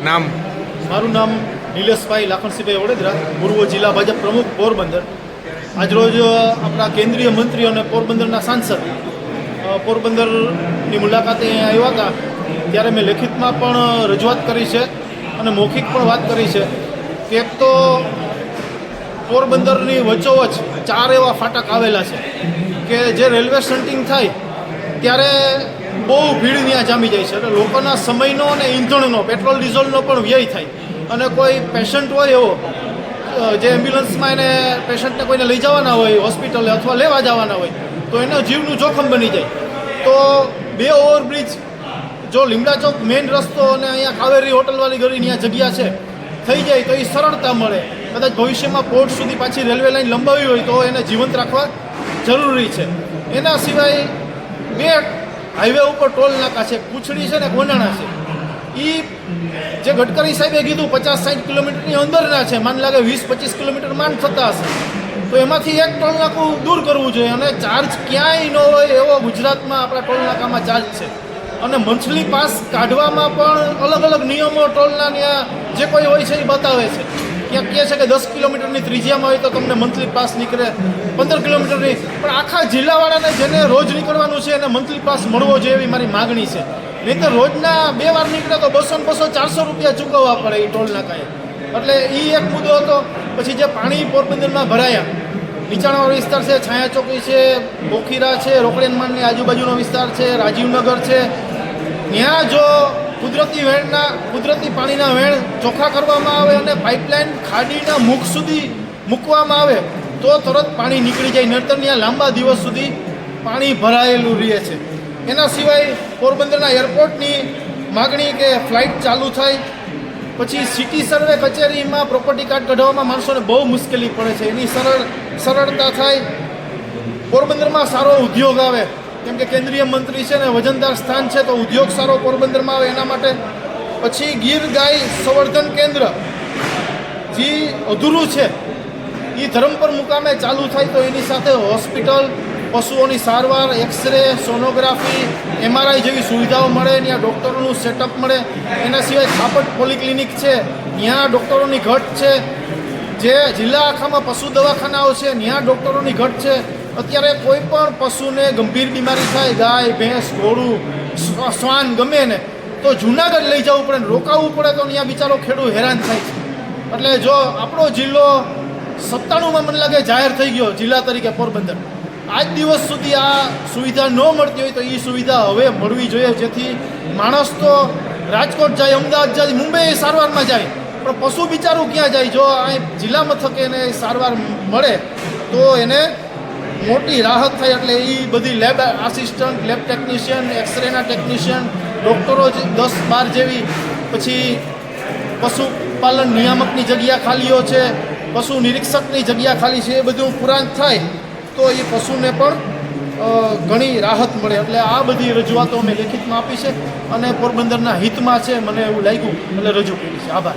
નામ? મારું નામ નિલેશભાઈ લાખણસિંહભાઈ વડોદરા, પૂર્વ જિલ્લા ભાજપ પ્રમુખ પોરબંદર. આજરોજ આપણા કેન્દ્રીય મંત્રી અને પોરબંદરના સાંસદ પોરબંદરની મુલાકાતે આવ્યા હતા, ત્યારે મેં લેખિતમાં પણ રજૂઆત કરી છે અને મૌખિક પણ વાત કરી છે કે એક તો પોરબંદરની વચ્ચોવચ્ચ 4 એવા ફાટક આવેલા છે કે જે રેલવે શન્ટિંગ થાય ત્યારે બહુ ભીડ ત્યાં જામી જાય છે. એટલે લોકોના સમયનો અને ઈંધણનો, પેટ્રોલ ડીઝલનો પણ વ્યય થાય. અને કોઈ પેશન્ટ હોય એવો જે એમ્બ્યુલન્સમાં એને પેશન્ટને કોઈને લઈ જવાના હોય હોસ્પિટલે અથવા લેવા જવાના હોય તો એનો જીવનું જોખમ બની જાય. તો 2 ઓવરબ્રિજ જો લીમડા ચોક મેઇન રસ્તો અને અહીંયા કાવેરી હોટલવાળી ગળી ત્યાં જગ્યા છે થઈ જાય તો એ સરળતા મળે. કદાચ ભવિષ્યમાં પોર્ટ સુધી પાછી રેલવે લાઈન લંબાવી હોય તો એને જીવંત રાખવા જરૂરી છે. એના સિવાય 2 હાઈવે ઉપર ટોલ નાકા છે, પૂંછડી છે ને ગોંડાણા છે. એ જે ગડકરી સાહેબે કીધું 50-60 કિલોમીટરની અંદરના છે, માન લાગે 20-25 કિલોમીટર માંડ થતા હશે, તો એમાંથી એક ટોલ નાકું દૂર કરવું જોઈએ. અને ચાર્જ ક્યાંય ન હોય એવો ગુજરાતમાં આપણા ટોલ નાકામાં ચાર્જ છે. અને મંથલી પાસ કાઢવામાં પણ અલગ અલગ નિયમો ટોલના ત્યાં જે કોઈ હોય છે એ બતાવે છે. ક્યાંક કહે છે કે 10 કિલોમીટરની ત્રિજ્યામાં હોય તો તમને મંથલી પાસ નીકળે, 15 કિલોમીટરની. પણ આખા જિલ્લાવાળાને જેને રોજ નીકળવાનું છે એને મંથલી પાસ મળવો જોઈએ એવી મારી માગણી છે. નહીં તો રોજના 2 વાર નીકળે તો 200-400 રૂપિયા ચૂકવવા પડે એ ટોલ નાકાએ. એટલે એ એક મુદ્દો હતો. પછી જે પાણી પોરબંદરમાં ભરાયા, નીચાણવાળો વિસ્તાર છે, છાયા ચોકી છે, બોખીરા છે, રોકડિયાનમાંડની આજુબાજુનો વિસ્તાર છે, રાજીવનગર છે, ત્યાં જો કુદરતી પાણીના વેણ ચોખ્ખા કરવામાં આવે અને પાઇપલાઇન ખાડીના મુખ સુધી મૂકવામાં આવે તો તરત પાણી નીકળી જાય. નહીતર ત્યાં લાંબા દિવસ સુધી પાણી ભરાયેલું રહે છે. એના સિવાય પોરબંદરના એરપોર્ટની માગણી કે ફ્લાઇટ ચાલુ થાય, પછી સિટી સર્વે કચેરીમાં પ્રોપર્ટી કાર્ડ કઢાવવામાં માણસોને બહુ મુશ્કેલી પડે છે, એની સરળતા થાય. પોરબંદરમાં સારો ઉદ્યોગ આવે, કેમ કે કેન્દ્રીય મંત્રી છે ને વજનદાર સ્થાન છે, તો ઉદ્યોગ સારો પોરબંદરમાં આવે એના માટે. પછી ગીર ગાય સંવર્ધન કેન્દ્ર જે અધૂરું છે એ ધરમપુર મુકામે ચાલુ થાય તો એની સાથે હોસ્પિટલ, પશુઓની સારવાર, એક્સરે, સોનોગ્રાફી, MRI જેવી સુવિધાઓ મળે, ત્યાં ડૉક્ટરોનું સેટઅપ મળે. એના સિવાય થાપટ પોલિક્લિનિક છે, ત્યાં ડૉક્ટરોની ઘટ છે. જે જિલ્લા આખામાં પશુ દવાખાનાઓ છે ત્યાં ડૉક્ટરોની ઘટ છે. અત્યારે કોઈ પણ પશુને ગંભીર બીમારી થાય, ગાય, ભેંસ, ઘોડું, શ્વાન ગમે ને, તો જુનાગઢ લઈ જવું પડે, રોકાવવું પડે, તો ત્યાં બિચારો ખેડૂત હેરાન થાય છે. એટલે જો આપણો જિલ્લો 97માં મને લાગે જાહેર થઈ ગયો જિલ્લા તરીકે પોરબંદર, આજ દિવસ સુધી આ સુવિધા ન મળતી હોય તો એ સુવિધા હવે મળવી જોઈએ, જેથી માણસ તો રાજકોટ જાય, અમદાવાદ જાય, મુંબઈ સારવારમાં જાય, પણ પશુ બિચારું ક્યાં જાય? જો આ જિલ્લા મથકે એને સારવાર મળે તો એને મોટી રાહત થાય. એટલે એ બધી લેબ આસિસ્ટન્ટ, લેબ ટેકનિશિયન, એક્સરેના ટેકનિશિયન, ડૉક્ટરો 10-12 જેવી, પછી પશુપાલન નિયામકની જગ્યા ખાલીઓ છે, પશુ નિરીક્ષકની જગ્યા ખાલી છે, એ બધું પુરાણ થાય તો એ પશુને પણ ઘણી રાહત મળે. એટલે આ બધી રજૂઆતો મેં લેખિતમાં આપી છે અને પોરબંદરના હિતમાં છે, મને એવું લાગ્યું એટલે રજૂ કરી છે. આભાર.